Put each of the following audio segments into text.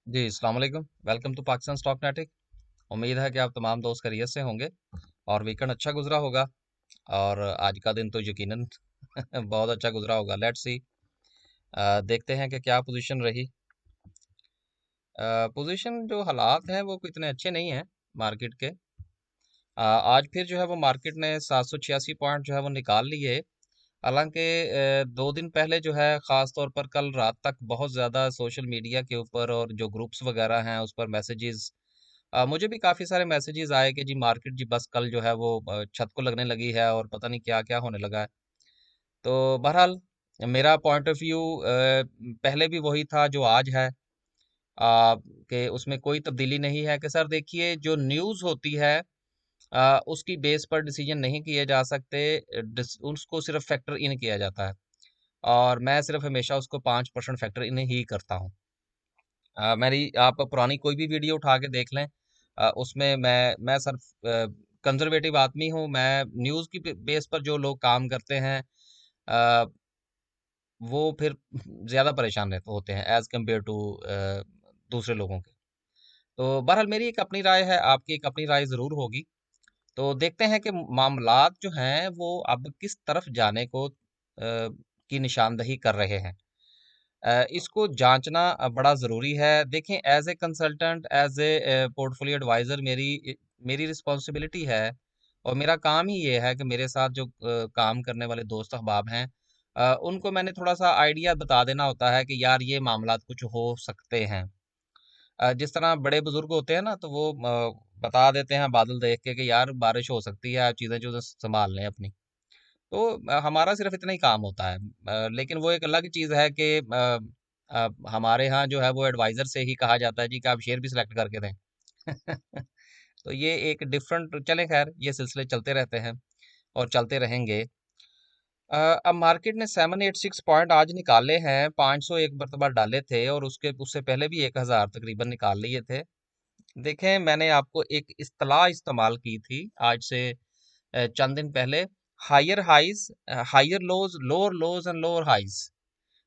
जी, अस्सलाम वालेकुम। Welcome to Pakistan stock netic. उम्मीद है कि आप तमाम दोस्त खैरियत से होंगे और वीकेंड अच्छा गुजरा होगा। और आज का दिन तो यकीनन बहुत अच्छा गुजरा होगा। लेट्स सी, देखते हैं कि क्या पोजीशन रही। पोजीशन जो हालात हैं वो कोई इतने अच्छे नहीं हैं मार्केट के। आज फिर जो है वो मार्केट ने 786 पॉइंट जो है वो निकाल लिए। हालांकि 2 दिन पहले जो है ख़ास तौर पर कल रात तक बहुत ज़्यादा सोशल मीडिया के ऊपर और जो ग्रुप्स वगैरह हैं उस पर मैसेजेस, मुझे भी काफ़ी सारे मैसेजेस आए कि जी मार्केट जी बस कल जो है वो छत को लगने लगी है और पता नहीं क्या क्या होने लगा है। तो बहरहाल मेरा पॉइंट ऑफ व्यू पहले भी वही था जो आज है, कि उसमें कोई तब्दीली नहीं है कि सर देखिए जो न्यूज़ होती है उसकी बेस पर डिसीजन नहीं किए जा सकते। उसको सिर्फ फैक्टर इन किया जाता है और मैं सिर्फ हमेशा उसको 5% फैक्टर इन ही करता हूँ। मेरी आप पुरानी कोई भी वीडियो उठा के देख लें, उसमें मैं सिर्फ कंजर्वेटिव आदमी हूँ। मैं न्यूज़ की बेस पर जो लोग काम करते हैं, अ, वो फिर ज़्यादा परेशान रहते होते हैं एज़ कम्पेयर टू दूसरे लोगों के। तो बहरहाल मेरी एक अपनी राय है, आपकी एक अपनी राय ज़रूर होगी। तो देखते हैं कि मामलात जो हैं वो अब किस तरफ जाने को की निशानदही कर रहे हैं। इसको जांचना बड़ा ज़रूरी है। देखें, as a consultant, as a portfolio adviser, मेरी रिस्पॉन्सिबिलिटी है और मेरा काम ही ये है कि मेरे साथ जो काम करने वाले दोस्त अहबाब हैं, उनको मैंने थोड़ा सा आइडिया बता देना होता है कि यार ये मामलात कुछ हो सकते हैं। जिस तरह बड़े बुजुर्ग होते हैं ना, तो वो बता देते हैं बादल देख के कि यार बारिश हो सकती है, चीज़ें जो संभाल लें अपनी। तो हमारा सिर्फ इतना ही काम होता है। लेकिन वो एक अलग चीज़ है कि हमारे यहाँ जो है वो एडवाइज़र से ही कहा जाता है जी कि आप शेयर भी सिलेक्ट करके दें। तो ये एक डिफरेंट, चलें खैर ये सिलसिले चलते रहते हैं और चलते रहेंगे। अब मार्केट ने 786 पॉइंट आज निकाले हैं। 501 मरतबा डाले थे और उससे पहले भी 1000 तकरीबन निकाल लिए थे। देखें, मैंने आपको एक इस्तेलाह इस्तेमाल की थी आज से चंद दिन पहले। Higher highs, higher lows, lower lows and lower highs.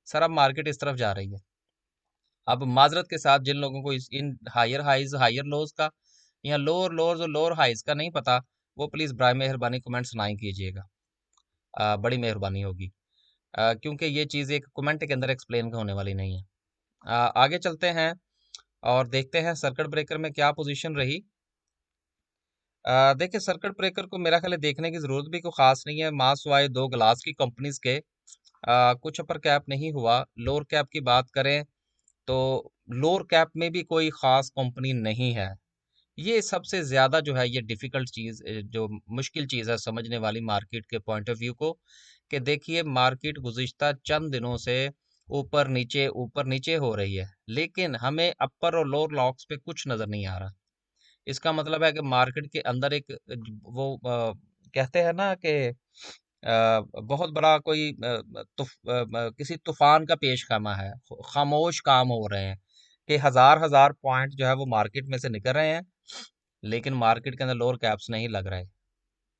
Sir अब मार्केट इस तरफ जा रही है। अब माजरत के साथ जिन लोगों को इन हायर हाइज हायर लोज का या लोअर लोअर्स और लोअर हाइज का नहीं पता, वो प्लीज़ बराए मेहरबानी कमेंट सुनाई कीजिएगा। बड़ी मेहरबानी होगी, क्योंकि ये चीज़ एक कमेंट के अंदर एक्सप्लेन होने वाली नहीं है। आगे चलते हैं और देखते हैं सर्किट ब्रेकर में क्या पोजीशन रही। देखिए, सर्किट ब्रेकर को मेरा ख्याल है देखने की ज़रूरत भी कोई ख़ास नहीं है। माँ सिवाय 2 ग्लास की कंपनीज़ के कुछ अपर कैप नहीं हुआ। लोअर कैप की बात करें तो लोअर कैप में भी कोई ख़ास कंपनी नहीं है। ये सबसे ज़्यादा जो है ये डिफ़िकल्ट चीज़, जो मुश्किल चीज़ है समझने वाली मार्केट के पॉइंट ऑफ व्यू को, कि देखिए मार्केट गुज़िश्ता चंद दिनों से ऊपर नीचे हो रही है, लेकिन हमें अपर और लोअर लॉक्स पे कुछ नज़र नहीं आ रहा। इसका मतलब है कि मार्केट के अंदर एक वो कहते हैं ना कि बहुत बड़ा कोई किसी तूफान का पेश खामा है। खामोश काम हो रहे हैं कि हजार हजार पॉइंट जो है वो मार्केट में से निकल रहे हैं, लेकिन मार्केट के अंदर लोअर कैप्स नहीं लग रहे।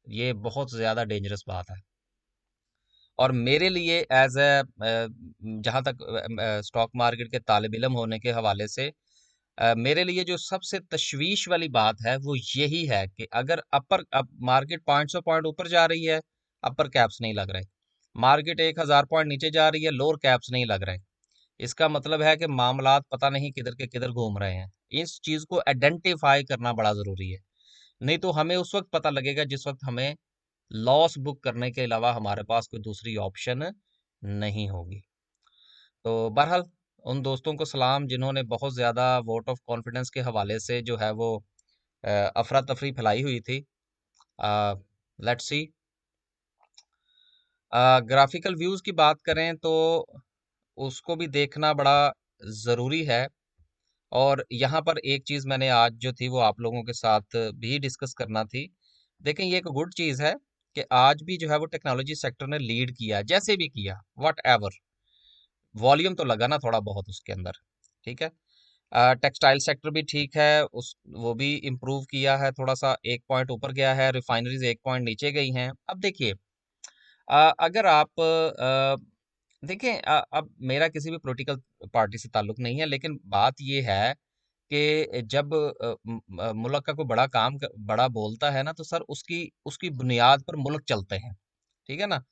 ये बहुत ज्यादा डेंजरस बात है। और मेरे लिए एज ए, जहाँ तक स्टॉक मार्केट के तालिब इल्म होने के हवाले से, मेरे लिए जो सबसे तशवीश वाली बात है वो यही है कि अगर अब मार्केट 500 पॉइंट ऊपर जा रही है, अपर कैप्स नहीं लग रहे। मार्केट 1000 पॉइंट नीचे जा रही है, लोअर कैप्स नहीं लग रहे। इसका मतलब है कि मामलात पता नहीं किधर के किधर घूम रहे हैं। इस चीज को आइडेंटिफाई करना बड़ा जरूरी है। नहीं तो हमें उस वक्त पता लगेगा जिस वक्त हमें लॉस बुक करने के अलावा हमारे पास कोई दूसरी ऑप्शन नहीं होगी। तो बहरहाल उन दोस्तों को सलाम जिन्होंने बहुत ज़्यादा वोट ऑफ कॉन्फिडेंस के हवाले से जो है वो अफरा तफरी फैलाई हुई थी। लेट्स सी, ग्राफिकल व्यूज़ की बात करें तो उसको भी देखना बड़ा ज़रूरी है। और यहाँ पर एक चीज़ मैंने आज जो थी वो आप लोगों के साथ भी डिस्कस करना थी। देखें, ये एक गुड चीज़ है कि आज भी जो है वो टेक्नोलॉजी सेक्टर ने लीड किया, जैसे भी किया, वट एवर। वॉल्यूम तो लगा ना थोड़ा बहुत उसके अंदर, ठीक है। टेक्सटाइल सेक्टर भी ठीक है, उस वो भी इम्प्रूव किया है, थोड़ा सा 1 पॉइंट ऊपर गया है। रिफाइनरीज 1 पॉइंट नीचे गई हैं। अब देखिए, अगर आप देखें, अब मेरा किसी भी पॉलिटिकल पार्टी से ताल्लुक नहीं है, लेकिन बात ये है कि जब मुल्क का कोई बड़ा काम बड़ा बोलता है ना, तो सर उसकी उसकी बुनियाद पर मुल्क चलते हैं। ठीक है ना।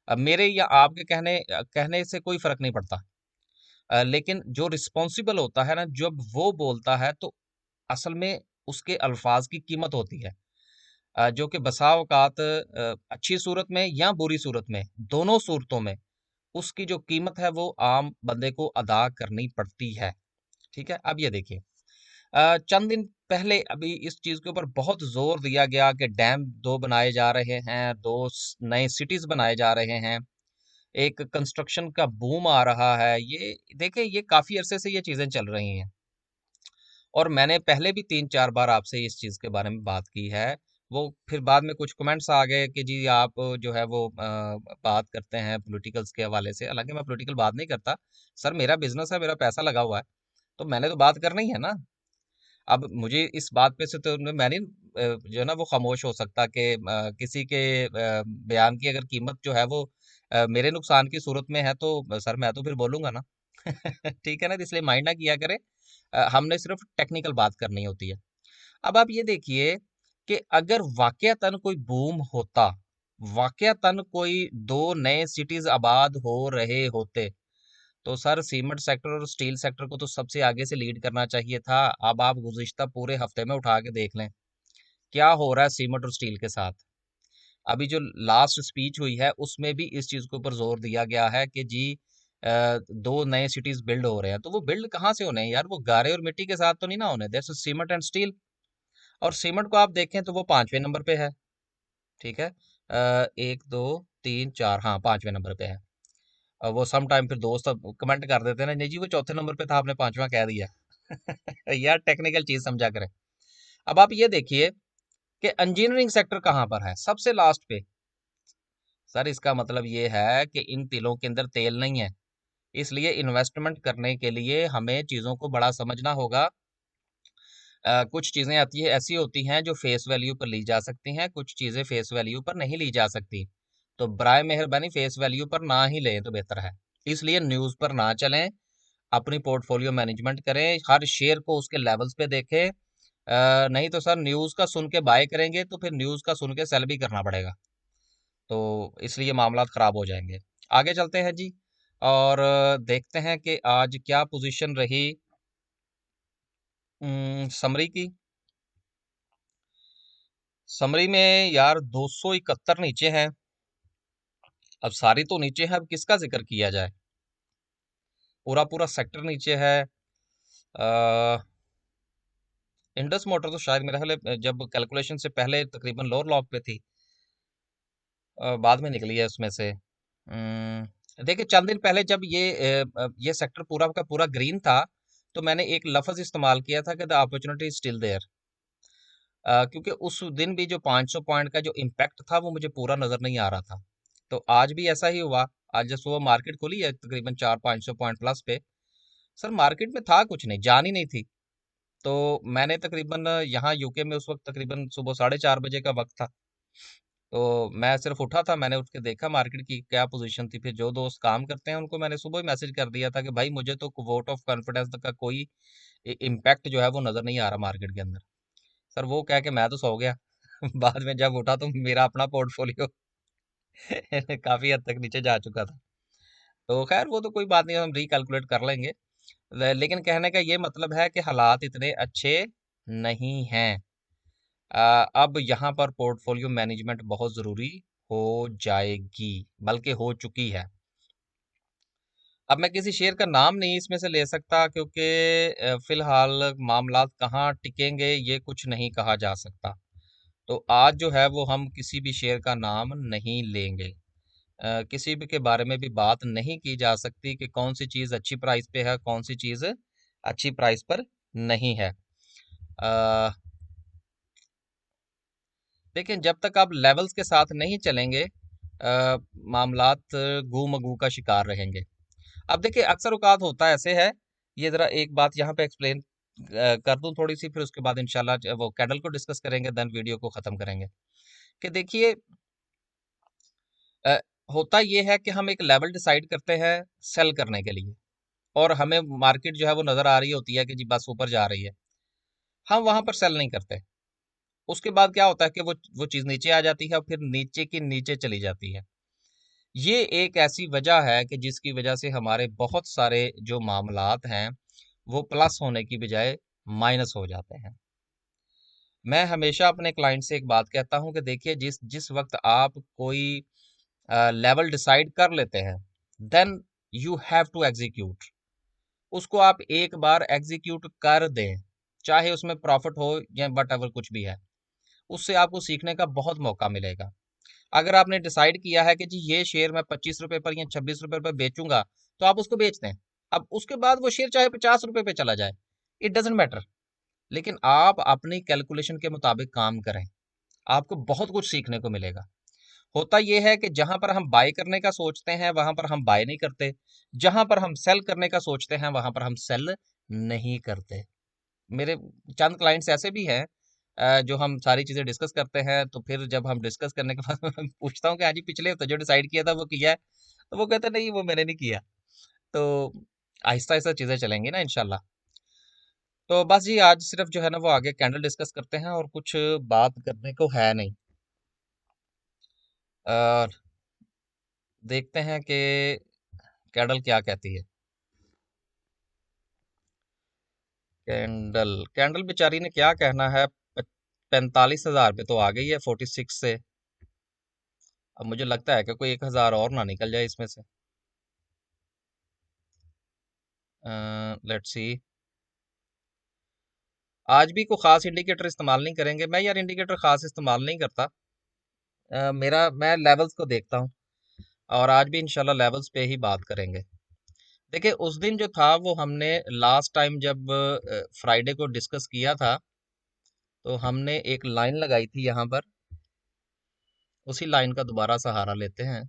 अब मेरे या आपके कहने से कोई फर्क नहीं पड़ता। लेकिन जो रिस्पॉन्सिबल होता है ना, जब वो बोलता है तो असल में उसके अल्फाज की कीमत होती है। जो कि बसा औकात अच्छी सूरत में या बुरी सूरत में, दोनों सूरतों में उसकी जो कीमत है वो आम बंदे को अदा करनी पड़ती है। ठीक है। अब ये देखिए, चंद दिन पहले अभी इस चीज के ऊपर बहुत जोर दिया गया कि डैम दो बनाए जा रहे हैं, दो नए सिटीज बनाए जा रहे हैं, एक कंस्ट्रक्शन का बूम आ रहा है। ये देखिए, ये काफी अरसे से ये चीजें चल रही हैं, और मैंने पहले भी 3-4 बार आपसे इस चीज़ के बारे में बात की है। वो फिर बाद में कुछ कमेंट्स आ गए कि जी आप जो है वो बात करते हैं पॉलिटिकल्स के हवाले से। हालाँकि मैं पॉलिटिकल बात नहीं करता। सर मेरा बिज़नेस है, मेरा पैसा लगा हुआ है, तो मैंने तो बात करनी है ना। अब मुझे इस बात पे से तो मैं नहीं जो है ना वो खामोश हो सकता कि किसी के बयान की अगर कीमत जो है वो मेरे नुकसान की सूरत में है, तो सर मैं तो फिर बोलूँगा ना। ठीक है ना? तो इसलिए माइंड ना किया करें। हमने सिर्फ टेक्निकल बात करनी होती है। अब आप ये देखिए कि अगर वाकयातन कोई बूम होता, वाकयातन कोई 2 नए सिटीज़ आबाद हो रहे होते, तो सर सीमेंट सेक्टर और स्टील सेक्टर को तो सबसे आगे से लीड करना चाहिए था। अब आप गुज़िश्ता पूरे हफ्ते में उठा के देख लें, क्या हो रहा है सीमेंट और स्टील के साथ। अभी जो लास्ट स्पीच हुई है उसमें भी इस चीज़ के ऊपर ज़ोर दिया गया है कि जी 2 नए सिटीज़ बिल्ड हो रहे हैं। तो वो बिल्ड कहाँ से होने हैं यार? वो गारे और मिट्टी के साथ तो नहीं ना होने। That's cement and steel. और सीमेंट को आप देखें तो वो 5वें नंबर पे है। ठीक है। 1 2 3 4, हाँ 5वें नंबर पे है। वो सम टाइम फिर दोस्त कमेंट कर देते हैं ना, नहीं जी वो चौथे नंबर पे था, आपने 5वां कह दिया। यार टेक्निकल चीज समझा करें। अब आप ये देखिए कि इंजीनियरिंग सेक्टर कहाँ पर है, सबसे लास्ट पे। सर इसका मतलब ये है कि इन तिलों के अंदर तेल नहीं है। इसलिए इन्वेस्टमेंट करने के लिए हमें चीजों को बड़ा समझना होगा। कुछ चीजें आती है ऐसी होती हैं जो फेस वैल्यू पर ली जा सकती हैं, कुछ चीजें फेस वैल्यू पर नहीं ली जा सकती। तो बराए मेहरबानी फेस वैल्यू पर ना ही लें तो बेहतर है। इसलिए न्यूज पर ना चलें, अपनी पोर्टफोलियो मैनेजमेंट करें, हर शेयर को उसके लेवल्स पे देखें। नहीं तो सर न्यूज का सुन के बाय करेंगे तो फिर न्यूज का सुन के सेल भी करना पड़ेगा, तो इसलिए मामला खराब हो जाएंगे। आगे चलते हैं जी, और देखते हैं कि आज क्या पोजीशन रही समरी की। समरी में यार 271 नीचे है। अब सारी तो नीचे है, अब किसका जिक्र किया जाए? पूरा पूरा सेक्टर नीचे है। इंडस मोटर तो शायद मेरे ख्याल है, जब कैलकुलेशन से पहले तकरीबन लोअर लॉक पे थी, बाद में निकली है उसमें से। देखिए चंद दिन पहले जब ये सेक्टर पूरा का पूरा ग्रीन था, तो मैंने एक लफ्ज इस्तेमाल किया था कि the opportunity is still there. क्योंकि उस दिन भी जो 500 पॉइंट का जो इम्पैक्ट था वो मुझे पूरा नजर नहीं आ रहा था। तो आज भी ऐसा ही हुआ। आज जब सुबह मार्केट खुली है तकरीबन 400-500 पॉइंट प्लस पे, सर मार्केट में था कुछ नहीं, जान ही नहीं थी। तो मैंने तकरीबन यहाँ यूके में उस वक्त तकरीबन सुबह 4:30 बजे का वक्त था। तो मैं सिर्फ उठा था, मैंने उठ के देखा मार्केट की क्या पोजीशन थी, फिर जो दोस्त काम करते हैं उनको मैंने सुबह ही मैसेज कर दिया था कि भाई मुझे तो वोट ऑफ कॉन्फिडेंस का कोई इम्पैक्ट जो है वो नजर नहीं आ रहा मार्केट के अंदर। सर वो कह के मैं तो सो गया। बाद में जब उठा तो मेरा अपना पोर्टफोलियो काफी हद तक नीचे जा चुका था। तो खैर वो तो कोई बात नहीं, हम रिकैलकुलेट कर लेंगे। लेकिन कहने का ये मतलब है कि हालात इतने अच्छे नहीं हैं। अब यहाँ पर पोर्टफोलियो मैनेजमेंट बहुत ज़रूरी हो जाएगी, बल्कि हो चुकी है। अब मैं किसी शेयर का नाम नहीं इसमें से ले सकता, क्योंकि फिलहाल मामलात कहाँ टिकेंगे ये कुछ नहीं कहा जा सकता। तो आज जो है वो हम किसी भी शेयर का नाम नहीं लेंगे। किसी भी के बारे में भी बात नहीं की जा सकती कि कौन सी चीज़ अच्छी प्राइस पे है, कौन सी चीज़ अच्छी प्राइस पर नहीं है। अ, लेकिन जब तक आप लेवल्स के साथ नहीं चलेंगे, मामलात गू मगू का शिकार रहेंगे। अब देखिए अक्सर औकात होता ऐसे है, ये जरा एक बात यहाँ पे एक्सप्लेन कर दूं थोड़ी सी, फिर उसके बाद इंशाल्लाह वो कैडल को डिस्कस करेंगे, देन वीडियो को खत्म करेंगे। कि देखिए अ, होता ये है कि हम एक लेवल डिसाइड करते हैं सेल करने के लिए, और हमें मार्केट जो है वो नजर आ रही होती है कि जी बस ऊपर जा रही है। हम वहां पर सेल नहीं करते। उसके बाद क्या होता है कि वो चीज नीचे आ जाती है और फिर नीचे की नीचे चली जाती है। ये एक ऐसी वजह है कि जिसकी वजह से हमारे बहुत सारे जो मामलात हैं वो प्लस होने की बजाय माइनस हो जाते हैं। मैं हमेशा अपने क्लाइंट से एक बात कहता हूं कि देखिए, जिस जिस वक्त आप कोई लेवल डिसाइड कर लेते हैं, then you have to execute. उसको आप एक बार एग्जीक्यूट कर दें, चाहे उसमें प्रॉफिट हो या वट एवर कुछ भी है, उससे आपको सीखने का बहुत मौका मिलेगा। अगर आपने डिसाइड किया है कि जी ये शेयर मैं 25 रुपए पर या 26 रुपए पर बेचूंगा, तो आप उसको बेच दें। अब उसके बाद वो शेयर चाहे 50 रुपए पे चला जाए, इट डजेंट मैटर। लेकिन आप अपनी कैलकुलेशन के मुताबिक काम करें, आपको बहुत कुछ सीखने को मिलेगा। होता यह है कि जहां पर हम बाय करने का सोचते हैं वहां पर हम बाय नहीं करते, जहां पर हम सेल करने का सोचते हैं वहां पर हम सेल नहीं करते। मेरे चंद क्लाइंट्स ऐसे भी हैं, जो हम सारी चीजें डिस्कस करते हैं, तो फिर जब हम डिस्कस करने के बाद मैं पूछता हूँ कि हाँ जी, पिछले हफ्ते जो डिसाइड किया था वो किया है? तो वो कहते नहीं, वो मैंने नहीं किया। तो आहिस्ता आहिस्ता चीजें चलेंगी ना, इंशाल्लाह। तो बस जी, आज सिर्फ जो है ना वो आगे कैंडल डिस्कस करते हैं, और कुछ बात करने को है नहीं। और देखते हैं कि कैंडल क्या कहती है। कैंडल कैंडल बेचारी ने क्या कहना है। 45,000 पे तो आ गई है 46 से। अब मुझे लगता है कि कोई 1,000 और ना निकल जाए इसमें से। Let's see. आज भी कोई खास इंडिकेटर इस्तेमाल नहीं करेंगे। मैं यार इंडिकेटर खास इस्तेमाल नहीं करता। मैं लेवल्स को देखता हूँ, और आज भी इंशाल्लाह लेवल्स पे ही बात करेंगे। देखिए, उस दिन जो था वो हमने लास्ट टाइम जब फ्राइडे को डिस्कस किया था, तो हमने एक लाइन लगाई थी यहाँ पर। उसी लाइन का दोबारा सहारा लेते हैं,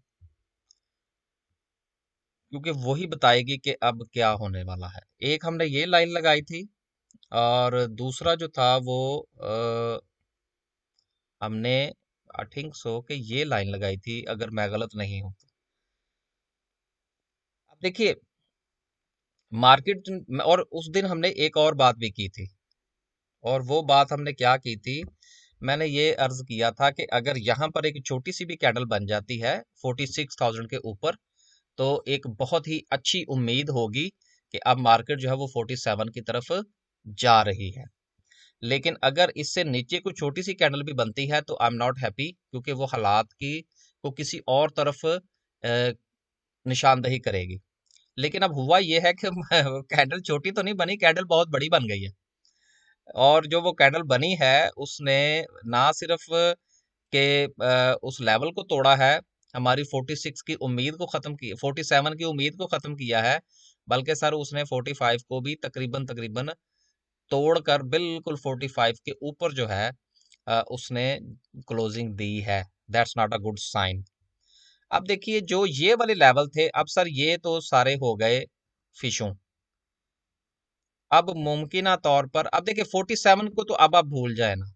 क्योंकि वही बताएगी कि अब क्या होने वाला है। एक हमने ये लाइन लगाई थी, और दूसरा जो था वो हमने आई थिंक सो कि ये लाइन लगाई थी, अगर मैं गलत नहीं हूं तो। अब देखिए, मार्केट, और उस दिन हमने एक और बात भी की थी, और वो बात हमने क्या की थी। मैंने ये अर्ज किया था कि अगर यहाँ पर एक छोटी सी भी कैंडल बन जाती है 46,000 के ऊपर, तो एक बहुत ही अच्छी उम्मीद होगी कि अब मार्केट जो है वो 47 की तरफ जा रही है। लेकिन अगर इससे नीचे कोई छोटी सी कैंडल भी बनती है तो आई एम नॉट हैप्पी, क्योंकि वो हालात की को किसी और तरफ निशानदेही करेगी। लेकिन अब हुआ ये है कि कैंडल छोटी तो नहीं बनी, कैंडल बहुत बड़ी बन गई है। और जो वो कैंडल बनी है उसने ना सिर्फ के उस लेवल को तोड़ा है, हमारी 46 की उम्मीद को खत्म की, 47 की उम्मीद को खत्म किया है, बल्कि सर उसने 45 को भी तकरीबन तकरीबन तोड़कर बिल्कुल 45 के ऊपर जो है उसने क्लोजिंग दी है। That's not a good sign. अब देखिए, जो ये वाले लेवल थे, अब सर ये तो सारे हो गए फिशों। अब मुमकिन तौर पर, अब देखिए 47 को तो अब आप भूल जाए ना।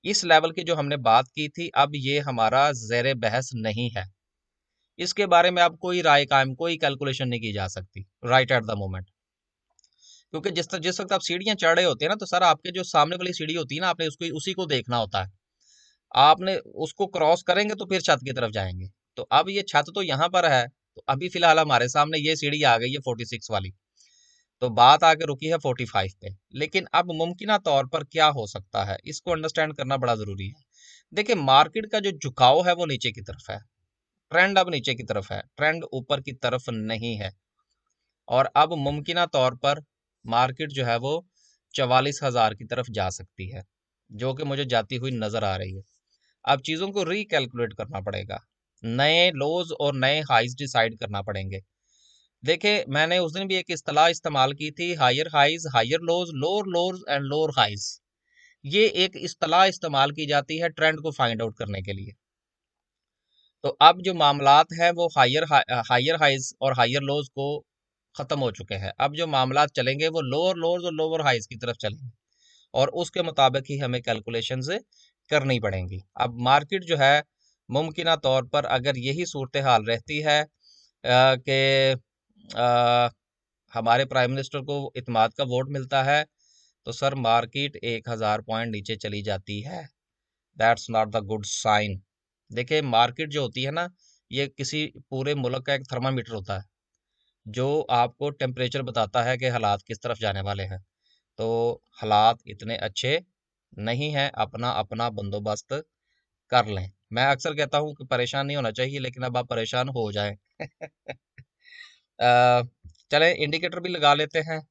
इस लेवल की जो हमने बात की थी, अब ये हमारा ज़ेरे बहस नहीं है। इसके बारे में अब कोई राय कायम, कोई कैलकुलेशन नहीं की जा सकती राइट एट द मोमेंट। क्योंकि जिस वक्त आप सीढ़ियां चढ़ रहे होते हैं ना, तो सर आपके जो सामने वाली सीढ़ी होती है ना, आपने उसको उसी को देखना होता है। आपने उसको क्रॉस करेंगे तो फिर छत की तरफ जाएंगे। तो अब ये छत तो यहाँ पर है, तो अभी फिलहाल हमारे सामने ये सीढ़ी आ गई है 46 वाली। तो बात आके रुकी है 45 पे। लेकिन अब मुमकिन तौर पर क्या हो सकता है, इसको अंडरस्टैंड करना बड़ा जरूरी है। देखिए, मार्केट का जो झुकाव है वो नीचे की तरफ है। ट्रेंड अब नीचे की तरफ है, ट्रेंड ऊपर की तरफ नहीं है। और अब मुमकिन तौर पर मार्केट जो है वो 44,000 की तरफ जा सकती है, जो कि मुझे जाती हुई नजर आ रही है। अब चीजों को रिकैलकुलेट करना पड़ेगा, नए लोज और नए हाइज डिसाइड करना पड़ेंगे। देखिए, मैंने उस दिन भी एक इस्तेलाह इस्तेमाल की थी, higher highs higher lows, lower lows and lower highs. ये एक इस्तेलाह इस्तेमाल की जाती है ट्रेंड को फाइंड आउट करने के लिए। तो अब जो मामलात हैं वो हायर हाइज और हायर लोज को खत्म हो चुके हैं। अब जो मामलात चलेंगे वो लोअर लोज और लोअर हाइज की तरफ चलेंगे, और उसके मुताबिक ही हमें कैलकुलेशंस करनी पड़ेंगी। अब मार्केट जो है, मुमकिन तौर पर अगर यही सूरत हाल रहती है कि हमारे प्राइम मिनिस्टर को इत्मीनान का वोट मिलता है, तो सर मार्केट 1000 पॉइंट नीचे चली जाती है, that's not the good sign. देखिए मार्केट जो होती है ना, ये किसी पूरे मुल्क का एक थर्मामीटर होता है, जो आपको टेम्परेचर बताता है कि हालात किस तरफ जाने वाले हैं। तो हालात इतने अच्छे नहीं हैं, अपना अपना बंदोबस्त कर लें। मैं अक्सर कहता हूँ कि परेशान नहीं होना चाहिए, लेकिन अब आप परेशान हो जाएं। अ, चलें इंडिकेटर भी लगा लेते हैं,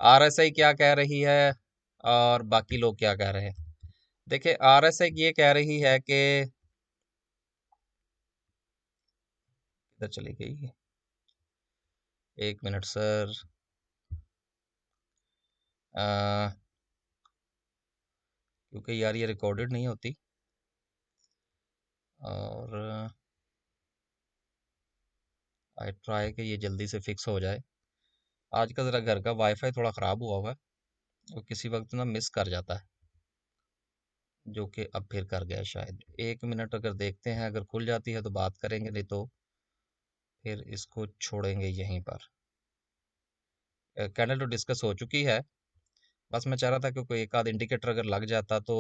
आरएसआई क्या कह रही है और बाकी लोग क्या कह रहे हैं। देखिए आरएसआई ये कह रही है कि इधर चली गई, एक मिनट सर। अ, क्योंकि यार ये रिकॉर्डेड नहीं होती, और आई ट्राई कि ये जल्दी से फिक्स हो जाए। आज का ज़रा घर का वाईफाई थोड़ा ख़राब हुआ हुआ है, वो किसी वक्त ना मिस कर जाता है, जो कि अब फिर कर गया शायद। एक मिनट अगर देखते हैं, अगर खुल जाती है तो बात करेंगे, नहीं तो फिर इसको छोड़ेंगे यहीं पर। कैंडल तो डिस्कस हो चुकी है, बस मैं चाह रहा था कि कोई एक आध इंडिकेटर अगर लग जाता तो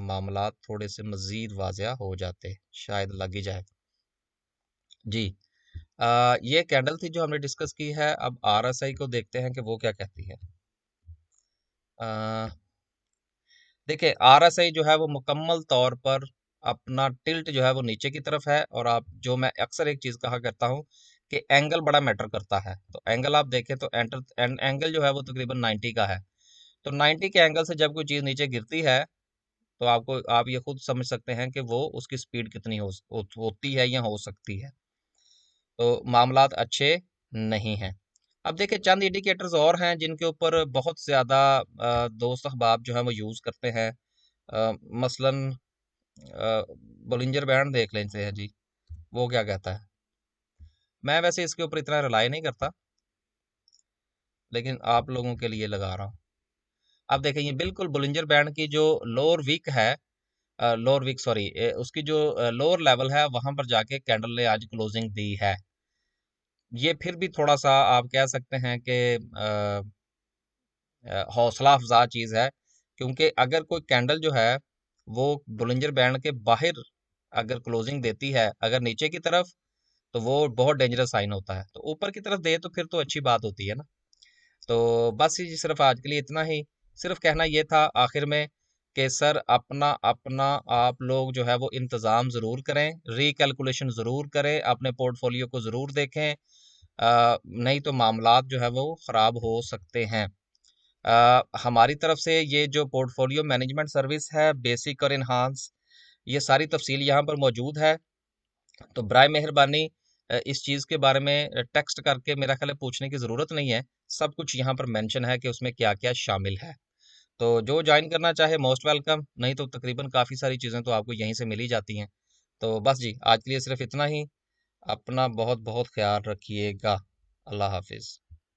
मामला थोड़े से मज़ीद वाज़िया हो जाते, शायद लग ही जाए। जी, ये कैंडल थी जो हमने डिस्कस की है। अब आरएसआई को देखते हैं कि वो क्या कहती है। देखिए आरएसआई जो है वो मुकम्मल तौर पर अपना टिल्ट जो है वो नीचे की तरफ है, और आप जो मैं अक्सर एक चीज़ कहा करता हूँ कि एंगल बड़ा मैटर करता है। तो एंगल आप देखें तो एंगल जो है वो तकरीबन 90 का है। तो 90 के एंगल से जब कोई चीज़ नीचे गिरती है, तो आप ये खुद समझ सकते हैं कि वो उसकी स्पीड कितनी होती है या हो सकती है। तो मामलात अच्छे नहीं हैं। अब देखिए चंद इंडिकेटर्स और हैं जिनके ऊपर बहुत ज़्यादा दोस्त अहबाब जो है वो यूज़ करते हैं। मसलन बोलिंजर बैंड देख लें से है जी, वो क्या कहता है। मैं वैसे इसके ऊपर इतना रिलाई नहीं करता, लेकिन आप लोगों के लिए लगा रहा हूँ। अब देखें ये बिल्कुल बोलिंजर बैंड की जो लोअर वीक है, लोअर वीक सॉरी, उसकी जो लोअर लेवल है वहां पर जाके कैंडल ने आज क्लोजिंग दी है। ये फिर भी थोड़ा सा आप कह सकते हैं कि हौसला अफजा चीज़ है, क्योंकि अगर कोई कैंडल जो है वो बोलिंजर बैंड के बाहर अगर क्लोजिंग देती है, अगर नीचे की तरफ, तो वो बहुत डेंजरस साइन होता है। तो ऊपर की तरफ दे तो फिर तो अच्छी बात होती है ना। तो बस ये सिर्फ आज के लिए इतना ही। सिर्फ कहना ये था आखिर में कि सर अपना अपना आप लोग जो है वो इंतज़ाम ज़रूर करें, रिकैलकुलेशन ज़रूर करें, अपने पोर्टफोलियो को ज़रूर देखें। नहीं तो मामलात जो है वो ख़राब हो सकते हैं। हमारी तरफ से ये जो पोर्टफोलियो मैनेजमेंट सर्विस है, बेसिक और इन्हांस, ये सारी तफसील यहाँ पर मौजूद है। तो बराए मेहरबानी इस चीज़ के बारे में टेक्स्ट करके मेरा ख्याल है पूछने की ज़रूरत नहीं है। सब कुछ यहाँ पर मेंशन है कि उसमें क्या-क्या शामिल है। तो जो ज्वाइन करना चाहे मोस्ट वेलकम, नहीं तो तकरीबन काफ़ी सारी चीज़ें तो आपको यहीं से मिल ही जाती हैं। तो बस जी, आज के लिए सिर्फ इतना ही। अपना बहुत-बहुत ख़्याल रखिएगा। अल्लाह हाफ़िज़।